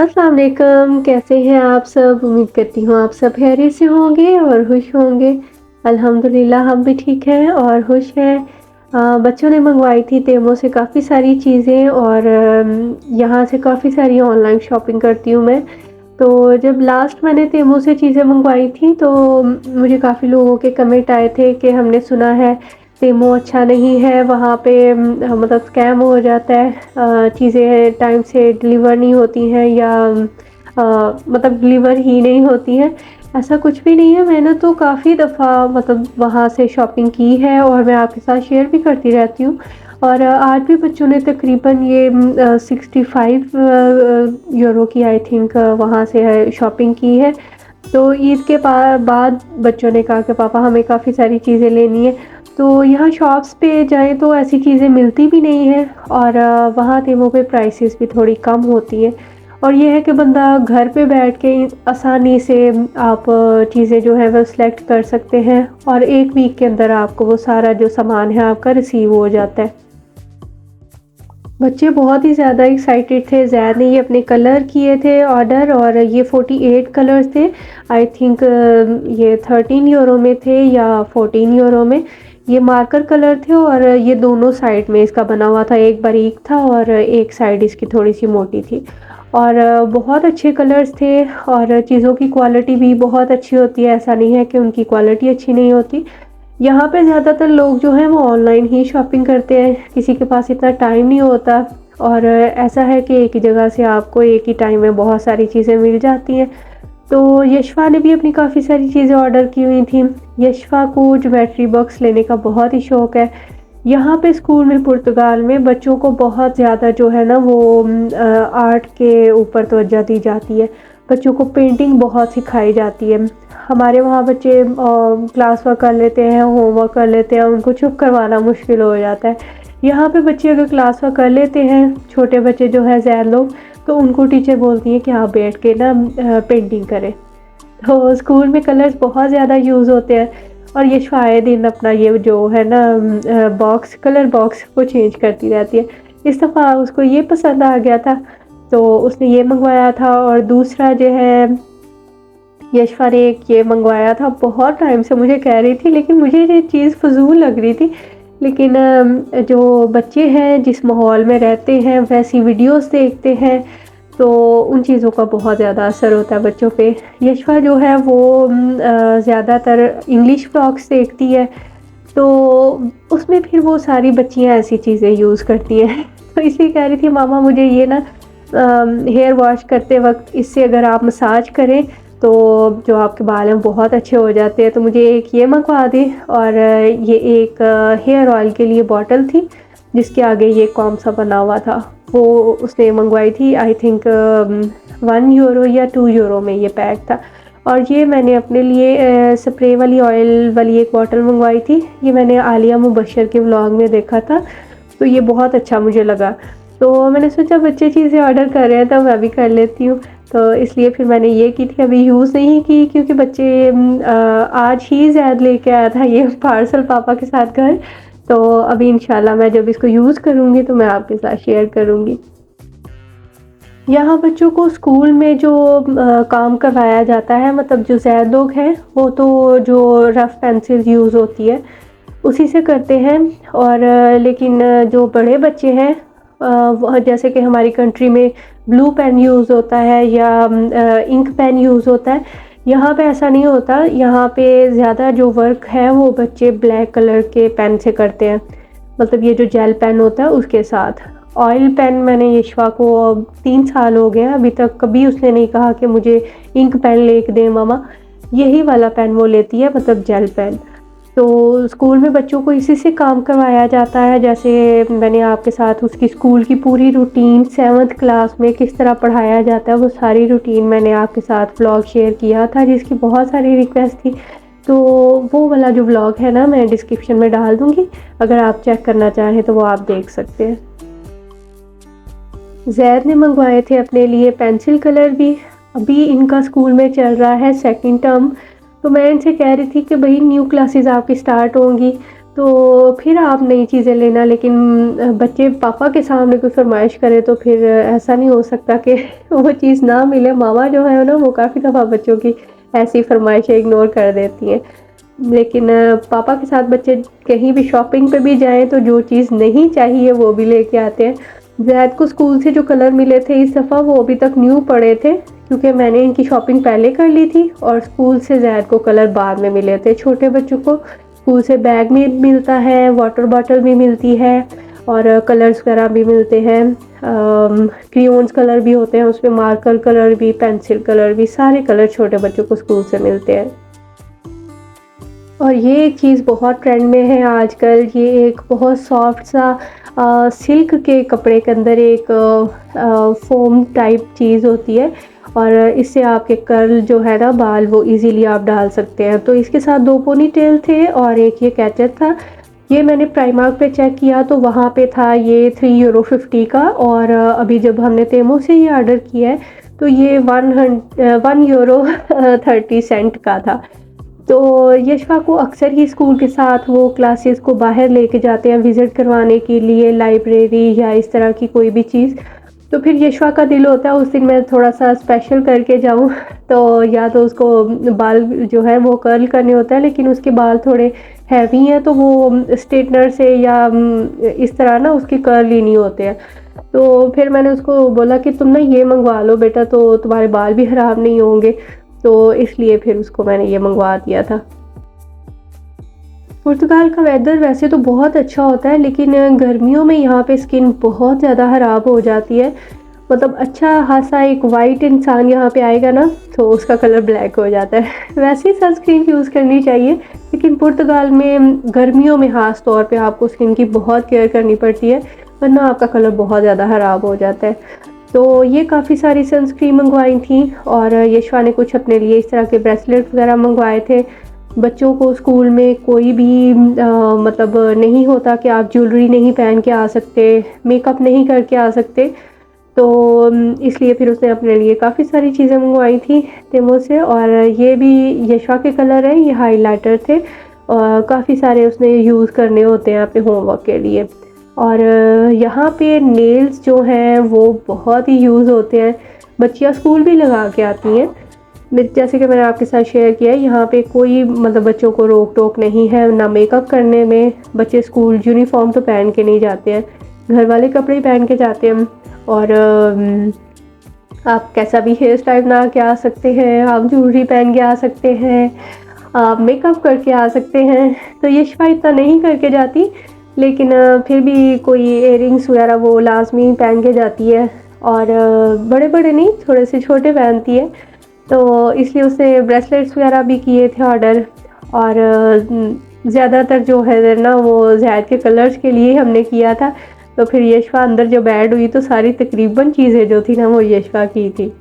अस्सलाम वालेकुम, कैसे हैं आप सब? उम्मीद करती हूँ आप सब खैरियत से होंगे और खुश होंगे। अल्हम्दुलिल्लाह हम भी ठीक हैं और खुश हैं। बच्चों ने मंगवाई थी तेमो से काफ़ी सारी चीज़ें और यहाँ से काफ़ी सारी ऑनलाइन शॉपिंग करती हूँ मैं। तो जब लास्ट मैंने तेमो से चीज़ें मंगवाई थी तो मुझे काफ़ी लोगों के कमेंट आए थे कि हमने सुना है तेमो अच्छा नहीं है, वहाँ पे मतलब स्कैम हो जाता है, चीज़ें टाइम से डिलीवर नहीं होती हैं या मतलब डिलीवर ही नहीं होती हैं। ऐसा कुछ भी नहीं है, मैंने तो काफ़ी दफ़ा मतलब वहाँ से शॉपिंग की है और मैं आपके साथ शेयर भी करती रहती हूँ। और आज भी बच्चों ने तकरीबन ये 65 यूरो की आई थिंक वहाँ से है शॉपिंग की है। तो ईद के बाद बच्चों ने कहा कि पापा हमें काफ़ी सारी चीज़ें लेनी है। तो यहाँ शॉप्स पे जाएँ तो ऐसी चीज़ें मिलती भी नहीं हैं और वहाँ तेमो पे प्राइसेस भी थोड़ी कम होती हैं। और ये है कि बंदा घर पे बैठ के आसानी से आप चीज़ें जो है वो सिलेक्ट कर सकते हैं और 1 वीक के अंदर आपको वो सारा जो सामान है आपका रिसीव हो जाता है। बच्चे बहुत ही ज़्यादा एक्साइटेड थे। ज़ैद ने ये अपने कलर किए थे ऑर्डर और ये 48 कलर्स थे। आई थिंक ये 13 यूरो में थे या 14 यूरो में। ये मार्कर कलर थे और ये दोनों साइड में इसका बना हुआ था, एक बारीक था और एक साइड इसकी थोड़ी-सी मोटी थी। और बहुत अच्छे कलर्स थे और चीज़ों की क्वालिटी भी बहुत अच्छी होती है, ऐसा नहीं है कि उनकी क्वालिटी अच्छी नहीं होती। यहाँ पे ज़्यादातर लोग जो हैं वो ऑनलाइन ही शॉपिंग करते हैं, किसी के पास इतना टाइम नहीं होता और ऐसा है कि एक ही जगह से आपको एक ही टाइम में बहुत सारी चीज़ें मिल जाती हैं। तो यशफ़ा ने भी अपनी काफ़ी सारी चीज़ें ऑर्डर की हुई थी। यशफ़ा को ज्योमेट्री बॉक्स लेने का बहुत ही शौक़ है। यहाँ पे स्कूल में पुर्तगाल में बच्चों को बहुत ज़्यादा जो है ना वो आर्ट के ऊपर तवज्जो दी जाती है। बच्चों को पेंटिंग बहुत सिखाई जाती है। हमारे वहाँ बच्चे क्लास वर्क कर लेते हैं, होमवर्क कर लेते हैं, उनको चुप करवाना मुश्किल हो जाता है। यहाँ पे बच्चे अगर क्लास वर्क कर लेते हैं, छोटे बच्चे जो हैं ज़ैद लोग, तो उनको टीचर बोलती है कि आप बैठ के ना पेंटिंग करें। तो स्कूल में कलर्स बहुत ज़्यादा यूज़ होते हैं और यशफ़ा आए दिन अपना ये जो है ना बॉक्स कलर बॉक्स वो चेंज करती रहती है। इस दफ़ा उसको ये पसंद आ गया था, तो उसने ये मँगवाया था और दूसरा जो है यशफ़ा ने एक ये मँगवाया था, बहुत टाइम से मुझे कह रही थी लेकिन मुझे ये चीज़ फ़िज़ूल लग रही थी। लेकिन जो बच्चे हैं जिस माहौल में रहते हैं वैसी वीडियोज़ देखते हैं तो उन चीज़ों का बहुत ज़्यादा असर होता है बच्चों पे। यशफ़ा जो है वो ज़्यादातर इंग्लिश व्लॉग्स देखती है, तो उसमें फिर वो सारी बच्चियाँ ऐसी चीज़ें यूज़ करती हैं। तो इसलिए कह रही थी मामा मुझे ये ना हेयर वॉश करते वक़्त इससे अगर आप मसाज करें तो जो आपके बाल हैं बहुत अच्छे हो जाते हैं, तो मुझे एक ये मंगवा दें। और ये एक हेयर ऑयल के लिए बॉटल थी जिसके आगे ये कॉम सा बना हुआ था, वो उसने मंगवाई थी आई थिंक 1 यूरो या 2 यूरो में ये पैक था। और ये मैंने अपने लिए स्प्रे वाली ऑयल वाली एक बॉटल मंगवाई थी, ये मैंने आलिया मुबशर के व्लॉग में देखा था, तो ये बहुत अच्छा मुझे लगा। तो मैंने सोचा बच्चे चीज़ें ऑर्डर कर रहे हैं तो मैं भी कर लेती हूँ, तो इसलिए फिर मैंने ये की थी। अभी यूज़ नहीं की क्योंकि बच्चे आज ही ज़ैद लेके आया था ये पार्सल पापा के साथ घर, तो अभी इंशाल्लाह मैं जब इसको यूज़ करूँगी तो मैं आपके साथ शेयर करूँगी। यहाँ बच्चों को स्कूल में जो काम करवाया जाता है, मतलब जो ज़ैद लोग हैं वो तो जो रफ़ पेंसिल यूज़ होती है उसी से करते हैं। और लेकिन जो बड़े बच्चे हैं वह जैसे कि हमारी कंट्री में ब्लू पेन यूज़ होता है या इंक पेन यूज़ होता है, यहाँ पे ऐसा नहीं होता। यहाँ पे ज़्यादा जो वर्क है वो बच्चे ब्लैक कलर के पेन से करते हैं, मतलब ये जो जेल पेन होता है उसके साथ। ऑयल पेन मैंने यशफ़ा को 3 साल हो गए हैं, अभी तक कभी उसने नहीं कहा कि मुझे इंक पेन लेके दें मम्मा, यही वाला पेन वो लेती है, मतलब जेल पेन। तो स्कूल में बच्चों को इसी से काम करवाया जाता है। जैसे मैंने आपके साथ उसकी स्कूल की पूरी रूटीन 7th क्लास में किस तरह पढ़ाया जाता है वो सारी रूटीन मैंने आपके साथ व्लॉग शेयर किया था, जिसकी बहुत सारी रिक्वेस्ट थी। तो वो वाला जो व्लॉग है ना मैं डिस्क्रिप्शन में डाल दूँगी, अगर आप चेक करना चाहें तो वो आप देख सकते हैं। ज़ैद ने मंगवाए थे अपने लिए पेंसिल कलर भी। अभी इनका स्कूल में चल रहा है 2nd टर्म, तो मैं इनसे कह रही थी कि भाई न्यू क्लासेस आपकी स्टार्ट होंगी तो फिर आप नई चीज़ें लेना, लेकिन बच्चे पापा के सामने कोई फ़रमाइश करें तो फिर ऐसा नहीं हो सकता कि वो चीज़ ना मिले। माँ जो है ना वो काफ़ी दफ़ा बच्चों की ऐसी फ़रमाइशें इग्नोर कर देती हैं। लेकिन पापा के साथ बच्चे कहीं भी शॉपिंग पे भी जाएँ तो जो चीज़ नहीं चाहिए वो भी लेके आते हैं। ज़ैद को स्कूल से जो कलर मिले थे इस दफ़ा वो अभी तक न्यू पड़े थे, क्योंकि मैंने इनकी शॉपिंग पहले कर ली थी और स्कूल से ज़ैद को कलर बाद में मिले थे। छोटे बच्चों को स्कूल से बैग भी मिलता है, वाटर बॉटल भी मिलती है और कलर्स वगैरह भी मिलते हैं। क्रेयॉन्स कलर भी होते हैं उसमें, मार्कर कलर भी, पेंसिल कलर भी, सारे कलर छोटे बच्चों को स्कूल से मिलते हैं। और ये एक चीज़ बहुत ट्रेंड में है आजकल, ये एक बहुत सॉफ्ट सा सिल्क के कपड़े के अंदर एक फ़ोम टाइप चीज़ होती है और इससे आपके कर्ल जो है ना बाल वो इजीली आप डाल सकते हैं। तो इसके साथ 2 पोनीटेल थे और एक ये कैचर था। ये मैंने प्राइमार्क पे चेक किया तो वहाँ पे था ये €3.50 का और अभी जब हमने तेमो से ये ऑर्डर किया है तो ये €1.30 का था। तो यशफ़ा को अक्सर ही स्कूल के साथ वो क्लासेस को बाहर लेके जाते हैं विज़िट करवाने के लिए, लाइब्रेरी या इस तरह की कोई भी चीज़। तो फिर यशफ़ा का दिल होता है उस दिन मैं थोड़ा-सा स्पेशल करके जाऊँ तो या तो उसको बाल जो है वो कर्ल करने होता है, लेकिन उसके बाल थोड़े हैवी हैं तो वो स्ट्रेटनर से या इस तरह ना उसके कर्ल ही नहीं होते हैं। तो फिर मैंने उसको बोला कि तुम ना ये मँगवा लो बेटा तो तुम्हारे बाल भी ख़राब नहीं होंगे। तो इसलिए फिर उसको मैंने ये मँगवा दिया था। पुर्तगाल का वेदर वैसे तो बहुत अच्छा होता है, लेकिन गर्मियों में यहाँ पे स्किन बहुत ज़्यादा ख़राब हो जाती है। मतलब अच्छा ख़ासा एक वाइट इंसान यहाँ पे आएगा ना तो उसका कलर ब्लैक हो जाता है। वैसे ही सनस्क्रीन यूज़ करनी चाहिए, लेकिन पुर्तगाल में गर्मियों में ख़ास तौर पे आपको स्किन की बहुत केयर करनी पड़ती है, वरना आपका कलर बहुत ज़्यादा ख़राब हो जाता है। तो ये काफ़ी सारी सनस्क्रीन मँगवाई थी और यशवा ने कुछ अपने लिए इस तरह के ब्रेसलेट वगैरह मँगवाए थे। बच्चों को स्कूल में कोई भी मतलब नहीं होता कि आप ज्वेलरी नहीं पहन के आ सकते, मेकअप नहीं करके आ सकते। तो इसलिए फिर उसने अपने लिए काफ़ी सारी चीज़ें मँगवाई थी तेमो से और ये भी यशवा के कलर हैं, ये हाइलाइटर थे और काफ़ी सारे उसने यूज़ करने होते हैं अपने होमवर्क के लिए। और यहाँ पे नेल्स जो हैं वो बहुत ही यूज़ होते हैं, बच्चियाँ स्कूल भी लगा के आती हैं। जैसे कि मैंने आपके साथ शेयर किया है यहाँ पे कोई मतलब बच्चों को रोक टोक नहीं है ना मेकअप करने में। बच्चे स्कूल यूनिफॉर्म तो पहन के नहीं जाते हैं, घर वाले कपड़े ही पहन के जाते हैं और आप कैसा भी हेयर स्टाइल बना के आ सकते हैं, आप ज्वेलरी पहन के आ सकते हैं, आप मेकअप करके आ सकते हैं। तो यशफ़ा इतना नहीं करके जाती, लेकिन फिर भी कोई इयररिंग्स वगैरह वो लाज़मी पहन के जाती है और बड़े-बड़े नहीं, थोड़े से छोटे पहनती है। तो इसलिए उसने ब्रेसलेट्स वगैरह भी किए थे ऑर्डर और ज़्यादातर जो है ना वो ज़ैद के कलर्स के लिए हमने किया था। तो फिर यशफ़ा अंदर जब ऐड हुई तो सारी तकरीबन चीज़ें जो थी ना वो यशफ़ा की थी।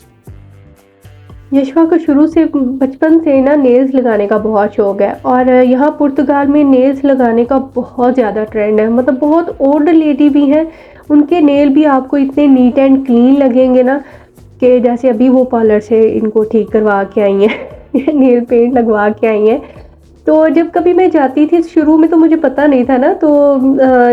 यशफ़ा को शुरू से बचपन से ना नेल्स लगाने का बहुत शौक़ है और यहाँ पुर्तगाल में नेल्स लगाने का बहुत ज़्यादा ट्रेंड है। मतलब बहुत ओल्ड लेडी भी हैं, उनके नेल भी आपको इतने नीट एंड क्लीन लगेंगे ना कि जैसे अभी वो पार्लर से इनको ठीक करवा के आई हैं नेल पेंट लगवा के आई हैं। तो जब कभी मैं जाती थी शुरू में तो मुझे पता नहीं था ना, तो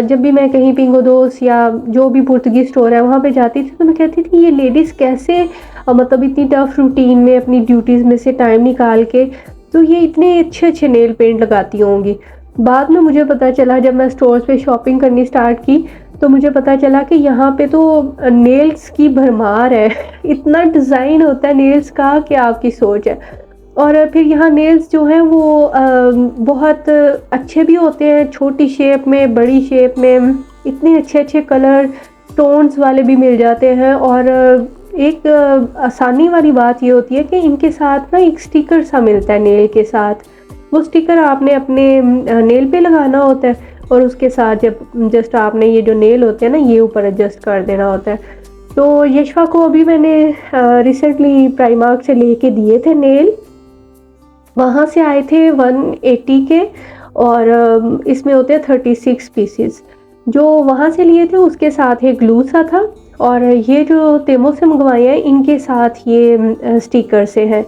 जब भी मैं कहीं पिंगोदोस या जो भी पुर्तगीज़ स्टोर है वहाँ पे जाती थी तो मैं कहती थी ये लेडीज़ कैसे मतलब इतनी टफ रूटीन में अपनी ड्यूटीज़ में से टाइम निकाल के तो ये इतने अच्छे-अच्छे नेल पेंट लगाती होंगी। बाद में मुझे पता चला जब मैं स्टोर्स पे शॉपिंग करनी स्टार्ट की तो मुझे पता चला कि यहाँ पे तो नेल्स की भरमार है। इतना डिज़ाइन होता है नेल्स का कि आपकी सोच है। और फिर यहाँ नेल्स जो हैं वो बहुत अच्छे भी होते हैं, छोटी शेप में, बड़ी शेप में, इतने अच्छे-अच्छे कलर टोन्स वाले भी मिल जाते हैं। और एक आसानी वाली बात ये होती है कि इनके साथ ना एक स्टिकर सा मिलता है नेल के साथ। वो स्टिकर आपने अपने नेल पे लगाना होता है और उसके साथ जब जस्ट आपने ये जो नेल होते हैं ना ये ऊपर एडजस्ट कर देना होता है। तो यशफ़ा को अभी मैंने रिसेंटली प्राइमार्क से लेके दिए थे नेल, वहाँ से आए थे 180 के और इसमें होते हैं 36 पीसेस। जो वहाँ से लिए थे उसके साथ एक ग्लू सा था और ये जो तेमो से मंगवाए हैं इनके साथ ये स्टिकर से हैं।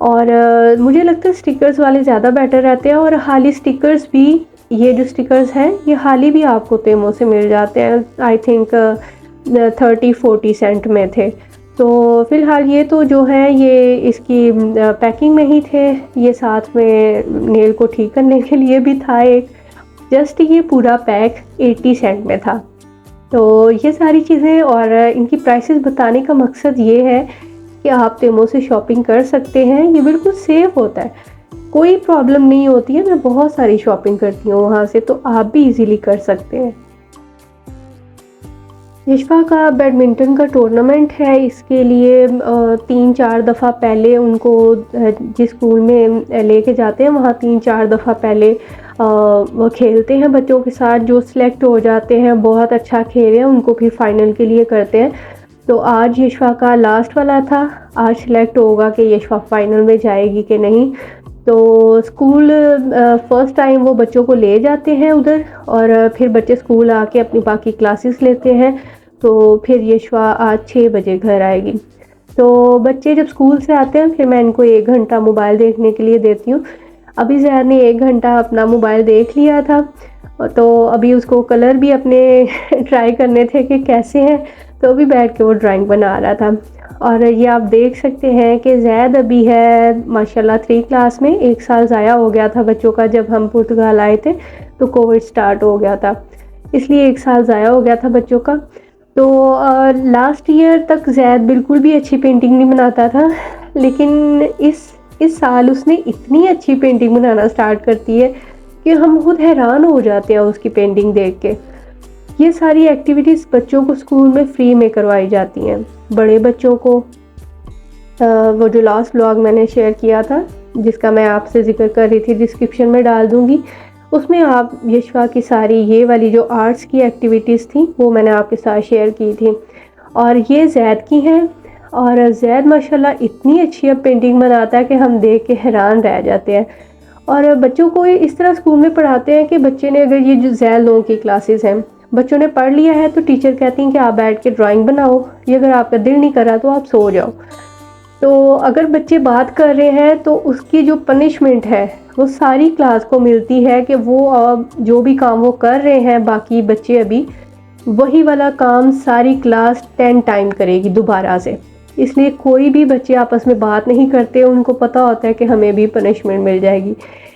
और मुझे लगता है स्टिकर्स वाले ज़्यादा बेटर रहते हैं और खाली स्टिकर्स भी ये जो स्टिकर्स हैं ये हाल ही भी आपको तेमो से मिल जाते हैं, आई थिंक 30-40 सेंट में थे। तो फ़िलहाल ये तो जो है ये इसकी पैकिंग में ही थे, ये साथ में नेल को ठीक करने के लिए भी था एक, जस्ट ये पूरा पैक 80 सेंट में था। तो ये सारी चीज़ें और इनकी प्राइसेस बताने का मकसद ये है कि आप तेमो से शॉपिंग कर सकते हैं, ये बिल्कुल सेफ़ होता है, कोई प्रॉब्लम नहीं होती है। मैं बहुत सारी शॉपिंग करती हूँ वहाँ से, तो आप भी इजीली कर सकते हैं। यशफा का बैडमिंटन का टूर्नामेंट है, इसके लिए 3-4 दफ़ा पहले उनको जिस स्कूल में लेके जाते हैं वहाँ 3-4 दफ़ा पहले वो खेलते हैं बच्चों के साथ, जो सिलेक्ट हो जाते हैं बहुत अच्छा खेल रहे हैं उनको फिर फाइनल के लिए करते हैं। तो आज यशफा का लास्ट वाला था, आज सिलेक्ट होगा कि यशफा फाइनल में जाएगी कि नहीं। तो स्कूल फ़र्स्ट टाइम वो बच्चों को ले जाते हैं उधर, और फिर बच्चे स्कूल आके अपनी बाकी क्लासेस लेते हैं। तो फिर यशफा आज 6 बजे घर आएगी। तो बच्चे जब स्कूल से आते हैं फिर मैं इनको 1 घंटा मोबाइल देखने के लिए देती हूँ। अभी ज़ैद ने 1 घंटा अपना मोबाइल देख लिया था, तो अभी उसको कलर भी अपने ट्राई करने थे कि कैसे हैं, तो अभी बैठ के वो ड्राइंग बना रहा था। और ये आप देख सकते हैं कि ज़ैद अभी है माशाल्लाह 3 क्लास में। 1 साल ज़ाया हो गया था बच्चों का, जब हम पुर्तगाल आए थे तो कोविड स्टार्ट हो गया था, इसलिए 1 साल ज़ाया हो गया था बच्चों का। तो लास्ट ईयर तक ज़ैद बिल्कुल भी अच्छी पेंटिंग नहीं बनाता था, लेकिन इस साल उसने इतनी अच्छी पेंटिंग बनाना स्टार्ट करती है कि हम खुद हैरान हो जाते हैं उसकी पेंटिंग देख के। ये सारी एक्टिविटीज़ बच्चों को स्कूल में फ्री में करवाई जाती हैं। बड़े बच्चों को वो जो लास्ट व्लॉग मैंने शेयर किया था, जिसका मैं आपसे ज़िक्र कर रही थी, डिस्क्रिप्शन में डाल दूँगी, उसमें आप यशफा की सारी ये वाली जो आर्ट्स की एक्टिविटीज़ थी वो मैंने आपके साथ शेयर की थी। और ये ज़ैद की हैं, और ज़ैद माशाल्लाह इतनी अच्छी अब पेंटिंग बनाता है कि हम देख के हैरान रह जाते हैं। और बच्चों को इस तरह स्कूल में पढ़ाते हैं कि बच्चे ने, अगर ये जो ज़ैद लोगों की क्लासेस हैं, बच्चों ने पढ़ लिया है तो टीचर कहती हैं कि आप बैठ के ड्राइंग बनाओ, ये अगर आपका दिल नहीं कर रहा तो आप सो जाओ। तो अगर बच्चे बात कर रहे हैं तो उसकी जो पनिशमेंट है वो सारी क्लास को मिलती है कि वो जो भी काम वो कर रहे हैं बाकी बच्चे अभी, वही वाला काम सारी क्लास 10 टाइम करेगी दोबारा से। इसलिए कोई भी बच्चे आपस में बात नहीं करते, उनको पता होता है कि हमें भी पनिशमेंट मिल जाएगी।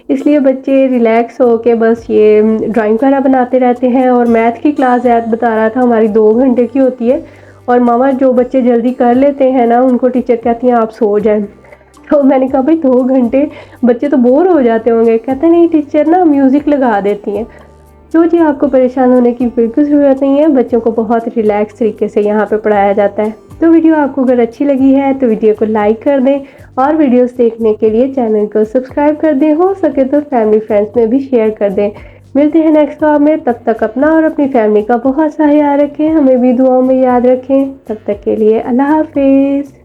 इसलिए बच्चे रिलैक्स हो के बस ये ड्राइंग वगैरह बनाते रहते हैं। और मैथ की क्लास ज़ैद बता रहा था हमारी 2 घंटे की होती है, और मामा जो बच्चे जल्दी कर लेते हैं ना उनको टीचर कहती हैं आप सो जाएं। तो मैंने कहा भाई 2 घंटे बच्चे तो बोर हो जाते होंगे। कहते नहीं टीचर ना म्यूज़िक लगा देती हैं। तो जी आपको परेशान होने की बिल्कुल ज़रूरत नहीं है, बच्चों को बहुत रिलैक्स तरीके से यहाँ पे पढ़ाया जाता है। तो वीडियो आपको अगर अच्छी लगी है तो वीडियो को लाइक कर दें, और वीडियोस देखने के लिए चैनल को सब्सक्राइब कर दें, हो सके तो फैमिली फ्रेंड्स में भी शेयर कर दें। मिलते हैं नेक्स्ट व्लॉग में, तब तक अपना और अपनी फैमिली का बहुत सा ख्याल रखें, हमें भी दुआओं में याद रखें। तब तक के लिए अल्लाह हाफिज़।